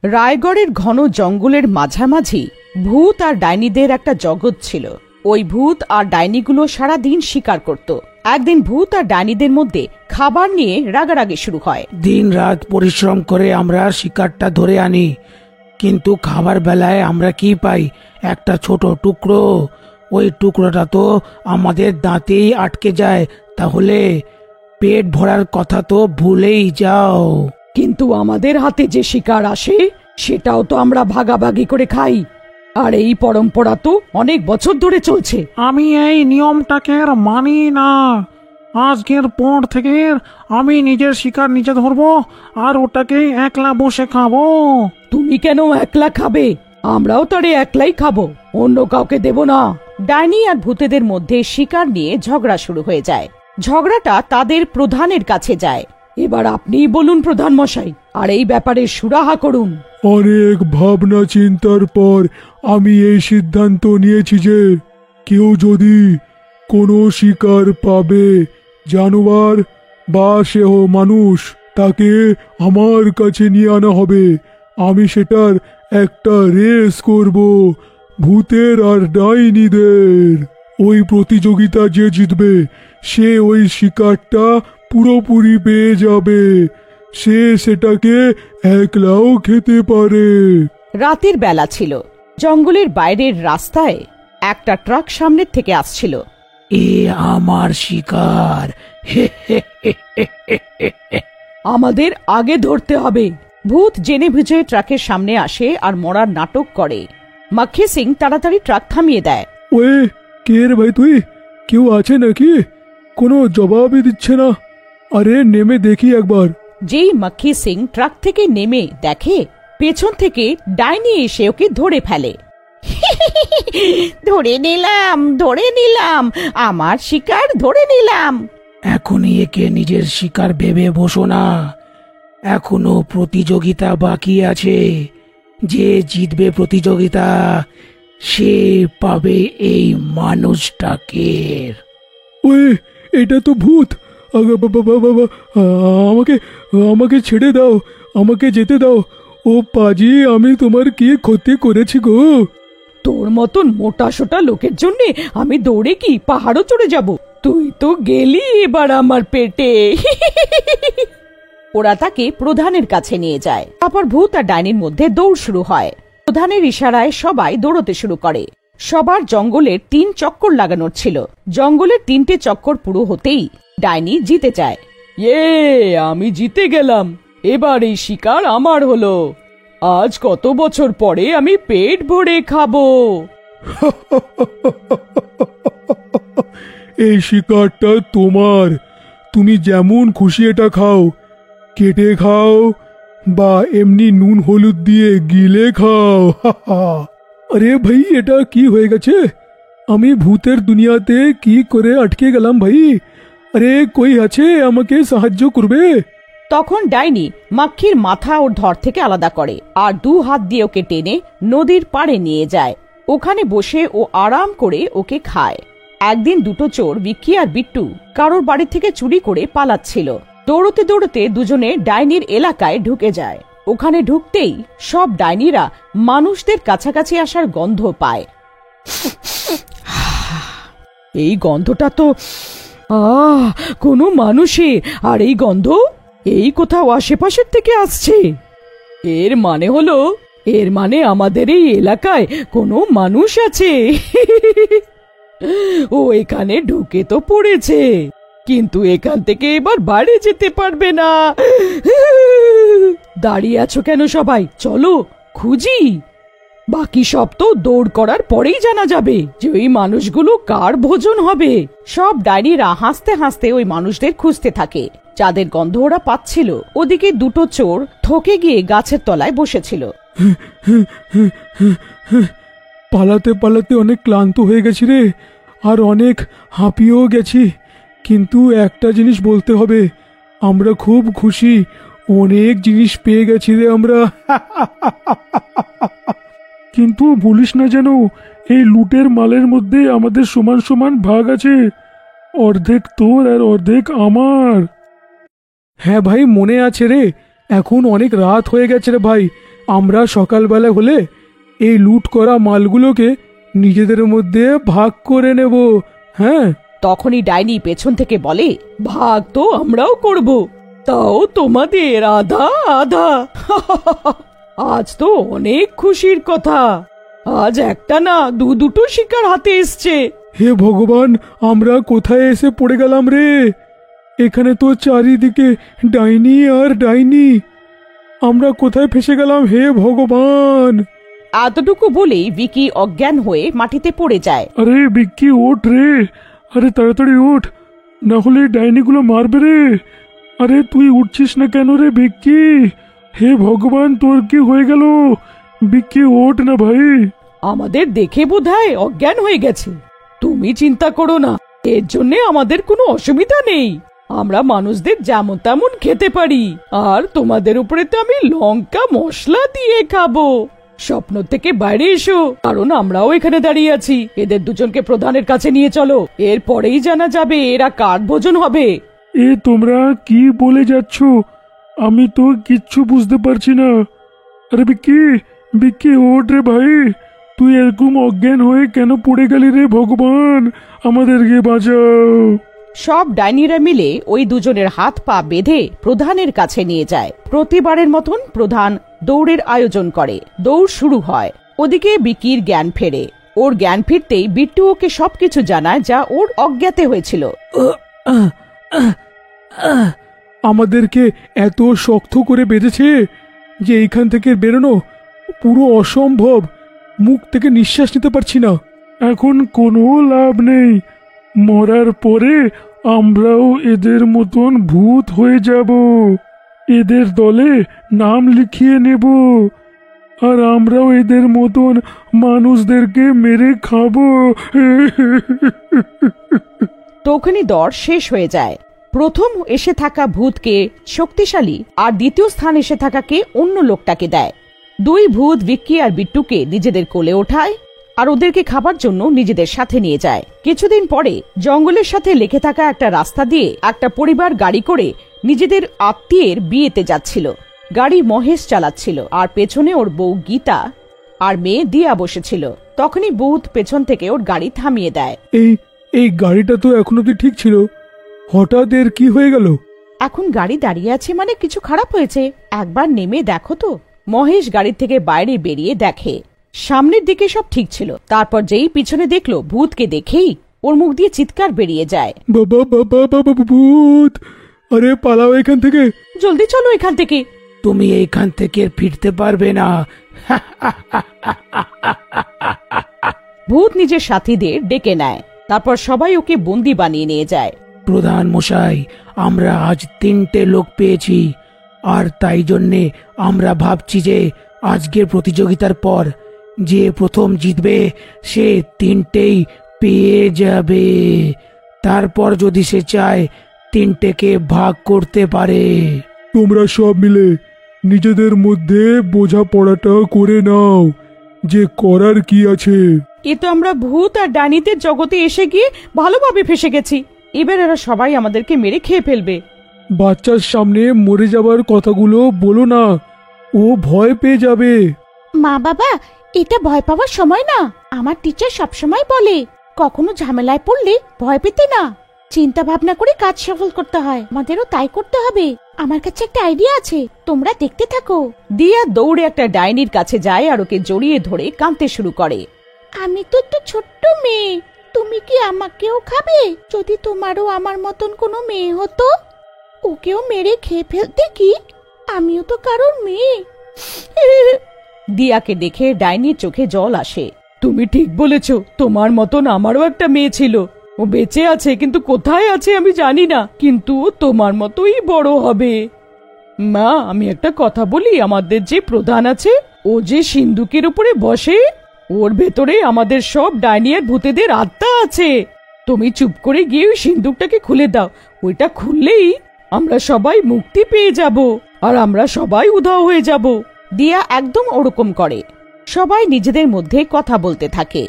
রায়গড়ের ঘন জঙ্গলের মাঝামাঝি ভূত আর ডাইনিদের একটা জগৎ ছিল। ওই ভূত আর ডাইনিগুলো সারাদিন শিকার করত। একদিন ভূত আর ডাইনিদের মধ্যে খাবার নিয়ে রাগারাগি শুরু হয়। দিন রাত পরিশ্রম করে আমরা শিকারটা ধরে আনি, কিন্তু খাবার বেলায় আমরা কি পাই? একটা ছোট টুকরো। ওই টুকরোটা তো আমাদের দাঁতেই আটকে যায়। তাহলে পেট ভরার কথা তো ভুলেই যাও। কিন্তু আমাদের হাতে যে শিকার আসে সেটাও তো আমরা ভাগাভাগি করে খাই, আর এই পরম্পরা তো অনেক বছর ধরে চলছে। আমি এই নিয়মটাকে আর মানি না। আজকের পর থেকে আমি নিজের শিকার নিজে ধরবো আর ওটাকে একলা বসে খাবো। তুমি কেন একলা খাবে? আমরাও তারে একলাই খাবো, অন্য কাউকে দেব না। ডাইনি আর ভূতেদের মধ্যে শিকার নিয়ে ঝগড়া শুরু হয়ে যায়। ঝগড়াটা তাদের প্রধানের কাছে যায়। এবার আপনিই বলুন প্রধান মশাই, আর এই ব্যাপারে সুরাহা করুন। অনেক ভাবনা চিন্তার পর আমি এই সিদ্ধান্ত নিয়েছি যে কেউ যদি কোনো শিকার পাবে, জানোয়ার বা সেহ মানুষ, তাকে আমার কাছে নিয়ে আনা হবে। আমি সেটার একটা রেস করব, ভূতের আর ডাইনিদের। ওই প্রতিযোগিতা যে জিতবে সে ওই শিকারটা পুরোপুরি পেয়ে যাবে। সে সেটাকে একলাও খেতে পারে। রাতের বেলা ছিল। জঙ্গলের বাইরের রাস্তায় একটা ট্রাক সামনের থেকে আসছিল। এ আমার শিকার, আমাদের আগে ধরতে হবে। ভূত জেনে বুঝে ট্রাকের সামনে আসে আর মরার নাটক করে। মাখি সিং তাড়াতাড়ি ট্রাক থামিয়ে দেয়। ওয়ে, কে রে ভাই তুই? কেউ আছে নাকি? কোনো জবাবই দিচ্ছে না। আরে নেমে দেখি একবার। যেই মাখি সিং ট্রাক থেকে নেমে দেখে, পেছন থেকে ডাইনি এসে ওকে ধরে ফেলে। ধরে নিলাম, আমার শিকার ধরে নিলাম। এখনই একে নিজের শিকার ভেবে বসো না, এখনো প্রতিযোগিতা বাকি আছে। যে জিতবে প্রতিযোগিতা সে পাবে এই মানুষটাকে। ওয়ে, এটা তো ভূত। আমাকে আমাকে ছেড়ে দাও, আমাকে যেতে দাও। ও পাজি, আমি তোমার কি ক্ষতি করেছি গো? তোর মতন মোটা সোটা লোকের জন্য আমি দৌড়ে কি পাহাড়ও চড়ে যাব? তুই তো গেলি এবার আমার পেটে। ওরা তাকে প্রধানের কাছে নিয়ে যায়। তারপর ভূত আর ডাইনির মধ্যে দৌড় শুরু হয়। প্রধানের ইশারায় সবাই দৌড়তে শুরু করে। সবার জঙ্গলের 3 চক্কর লাগানোর ছিল। জঙ্গলের 3টে চক্কর পুরো হতেই ডাইনি জিতে যায়। আমি জিতে গেলাম, এবার এই শিকার আমার হলো। আজ কত বছর পরে আমি পেট ভরে খাবো। এই শিকারটা তোমার। তুমি যেমন খুশি এটা খাও, কেটে খাও বা এমনি নুন হলুদ দিয়ে গিলে খাও। আরে ভাই, এটা কি হয়ে গেছে? আমি ভূতের দুনিয়াতে কি করে আটকে গেলাম ভাই? আরে কই আছে, আমাকে সাহায্য করবে? তখন ডাইনি মাখির মাথা ওর ধর থেকে আলাদা করে আর 2 হাত দিয়ে ওকে টেনে নদীর পাড়ে নিয়ে যায়। ওখানে বসে ও আরাম করে ওকে খায়। একদিন 2টো চোর বিক্কি আর বিট্টু কারোর বাড়ি থেকে চুরি করে পালাচ্ছিল। দৌড়তে দৌড়তে দুজনে ডাইনির এলাকায় ঢুকে যায়। ওখানে ঢুকতেই সব ডাইনিরা মানুষদের কাছাকাছি আসার গন্ধ পায়। এই গন্ধটা তো কোনো মানুষের, আর এই গন্ধ এই কোথাও আশেপাশের থেকে আসছে। এর মানে আমাদের এই এলাকায় কোনো মানুষ আছে। ও এখানে ঢুকে তো পড়েছে, কিন্তু এখান থেকে এবার বাইরে যেতে পারবে না। দাঁড়িয়ে আছো কেন সবাই? চলো খুঁজি। বাকি সব তো দৌড় করার পরেই জানা যাবে যে ওই মানুষগুলো কার ভোজন হবে। সব ডাইনিরা হাসতে হাসতে ওই মানুষদের খুঁজতে থাকে যাদের গন্ধ ওরা পাচ্ছিল। ওদিকে 2টো চোর থকে গিয়ে গাছের তলায় বসেছিল। পালাতে পালাতে অনেক ক্লান্ত হয়ে গেছি রে, আর অনেক হাঁপিয়েও গেছি। কিন্তু একটা জিনিস বলতে হবে, আমরা খুব খুশি, অনেক জিনিস পেয়ে গেছি রে আমরা। কিন্তু বলিস না যেন এই লুটের মালের মধ্যে আমাদের সমান সমান ভাগ আছে, অর্ধেক তোর আর অর্ধেক আমার। হ্যাঁ ভাই, মনে আছে রে। এখন অনেক রাত হয়ে গেছে রে ভাই, আমরা সকালবেলা হলে এই লুট করা মালগুলোকে নিজেদের মধ্যে ভাগ করে নেব। হ্যাঁ, তখনই ডাইনি পেছন থেকে বলে, ভাগ তো আমরাও করব, তাও তোমাদের আধা আধা। আজ তো অনেক খুশির কথা, আজ একটা না দুটো শিকার হাতে এসছে। হে ভগবান, আমরা কোথায় এসে পড়ে গেলাম রে? এখানে তো চারিদিকে ডাইনি আর ডাইনি, আমরা কোথায় ফেসে গেলাম হে ভগবান। এতটুকু বলেই ভিকি অজ্ঞান হয়ে মাটিতে পড়ে যায়। আরে বিক্কি, ওঠ রে, আরে তাড়াতাড়ি ওঠ, না হলে ডাইনিগুলো মারবে রে। আরে তুই উঠছিস না কেন রে বিক্কি? হে ভগবান, তোর কি হয়ে গেল? বিক্কি, ওঠ না ভাই। আমাদের দেখে বোধহয় অজ্ঞান হয়ে গেছে। তুমি চিন্তা করো না, এর জন্য আমাদের কোনো অসুবিধা নেই। আমরা মানুষদের যেমন তেমন খেতে পারি, আর তোমাদের উপরে তো আমি লঙ্কা মশলা দিয়ে খাবো। স্বপ্ন থেকে বাইরে এসো, কারণ আমরাও এখানে দাঁড়িয়ে আছি। এদের দুজনকে প্রধানের কাছে নিয়ে চলো, এরপরেই জানা যাবে এরা কার ভোজন হবে। এ তোমরা কি বলে যাচ্ছ? আমি তো কিচ্ছু বুঝতে পারছি না। আরে বিক্কি, বিক্কি ওঠ রে ভাই, তুই এরকম অজ্ঞান হয়ে কেন পড়ে গেলি রে? ভগবান, আমাদেরকে বাঁচাও। সব ডাইনিরা মিলে ওই দুজনের হাত পা বেঁধে প্রধানের কাছে নিয়ে যায়। প্রতিবারের মতন প্রধান দৌড়ের আয়োজন করে। দৌড় শুরু হয়। ওদিকে বিকির জ্ঞান ফেরে। ওর জ্ঞান ফিরতেই বিট্টু ওকে সবকিছু জানায় যা ওর অজ্ঞাতে হয়েছিল। আমাদেরকে এত শক্ত করে বেঁধেছে যে এইখান থেকে বেরোনো পুরো অসম্ভব। মুখ থেকে নিঃশ্বাস নিতে পারছি না। এখন কোনো লাভ নেই, মরার পরে আমরাও এদের মতন ভূত হয়ে যাব। এদের দলে নাম লিখিয়ে নেব, আর আমরাও এদের মতন মানুষদেরকে মেরে খাবো। তখনই দর শেষ হয়ে যায়। প্রথম এসে থাকা ভূতকে শক্তিশালী আর দ্বিতীয় স্থান এসে থাকাকে অন্য লোকটাকে দেয়। দুই ভূত ভিক্কি আর বিট্টুকে নিজেদের কোলে ওঠায় আর ওদেরকে খাবার জন্য নিজেদের সাথে নিয়ে যায়। কিছুদিন পরে জঙ্গলের সাথে লেগে থাকা একটা রাস্তা দিয়ে একটা পরিবার গাড়ি করে নিজেদের আত্মীয়ের বিয়েতে যাচ্ছিল। গাড়ি মহেশ চালাচ্ছিল, আর পেছনে ওর বউ গীতা আর মেয়ে দিয়া বসেছিল। তখনই ভূত পেছন থেকে ওর গাড়ি থামিয়ে দেয়। এই গাড়িটা তো এখনো অব্দি ঠিক ছিল, হঠাৎ এর কি হয়ে গেল? এখন গাড়ি দাঁড়িয়ে আছে মানে কিছু খারাপ হয়েছে, একবার নেমে দেখো তো। মহেশ গাড়ি থেকে বাইরে বেরিয়ে দেখে সামনের দিকে সব ঠিক ছিল। তারপর যেই পিছনে দেখলো ভূতকে দেখেই ওর মুখ দিয়ে চিৎকার বেরিয়ে যায়। বাবা বাবা বাবা, ভূত! আরে পালাও এখান থেকে, জলদি চলো এখান থেকে। তুমি এইখান থেকে ফিরতে পারবে না। ভূত নিজের সাথীদের ডেকে নেয়। তারপর সবাই ওকে বন্দি বানিয়ে নিয়ে যায়। প্রধান মশাই, আমরা আজ 3টে লোক পেয়েছি, আর তাই জন্যে আমরা ভাবছি যে আজকের প্রতিযোগিতার পর যে প্রথম জিতবে সে 3টেই পেয়ে যাবে। তারপর যদি সে চায় 3টেকে ভাগ করতে পারে। তোমরা সব মিলে নিজেদের মধ্যে বোঝাপড়াটা করে নাও যে করার কি আছে। এ তো আমরা ভূত আর ডাইনিদের জগতে এসে গিয়ে ভালোভাবে ফেসে গেছি। এবার এরা সবাই আমাদেরকে মেরে খেয়ে ফেলবে। বাচ্চার সামনে মরে যাবার কথাগুলো বলো না, ও ভয় পেয়ে যাবে। মা বাবা, এটা ভয় পাওয়ার সময় না। আমার টিচার সবসময় বলে কখনো ঝামেলায় পড়লে ভয় পেতে না, চিন্তা ভাবনা করে কাজ সফল করতে হয়। আমাদেরও তাই করতে হবে। আমার কাছে একটা আইডিয়া আছে, তোমরা দেখতে থাকো। দিয়া দৌড়ে একটা ডাইনির কাছে যায় আর ওকে জড়িয়ে ধরে কাঁদতে শুরু করে। আমি তো একটা ছোট্ট মেয়ে, তুমি কি আমাকেও খাবে? যদি তোমারও আমার মতন কোনো মেয়ে হতো, ওকেও মেরে খেয়ে ফেলতে কি? আমিও তো কারোর মেয়ে। দিয়াকে দেখে ডাইনির চোখে জল আসে। তুমি ঠিক বলেছ, তোমার মতন আমারও একটা মেয়ে ছিল। ও বেঁচে আছে, কিন্তু কোথায় আছে আমি জানি না, কিন্তু তোমার মতোই বড় হবে। মা, আমি একটা কথা বলি, আমাদের যে প্রধান আছে, ও যে সিন্ধুকের উপরে বসে, ওর ভেতরে আমাদের সব ডাইনি আর ভূতেদের আত্মা আছে। তুমি চুপ করে গিয়ে ওই সিন্ধুকটাকে খুলে দাও। ওইটা খুললেই আমরা সবাই মুক্তি পেয়ে যাব, আর আমরা সবাই উধাও হয়ে যাব। দিয়া একদম ওরকম করে। সবাই নিজেদের মধ্যে কথা বলতে থাকে।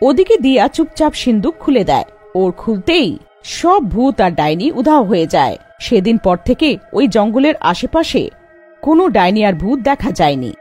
ওদিকে দিয়া চুপচাপ সিন্ধুক খুলে দেয়। ওর খুলতেই সব ভূত আর ডাইনি উধাও হয়ে যায়। সেদিন পর থেকে ওই জঙ্গলের আশেপাশে কোনো ডাইনি আর ভূত দেখা যায়নি।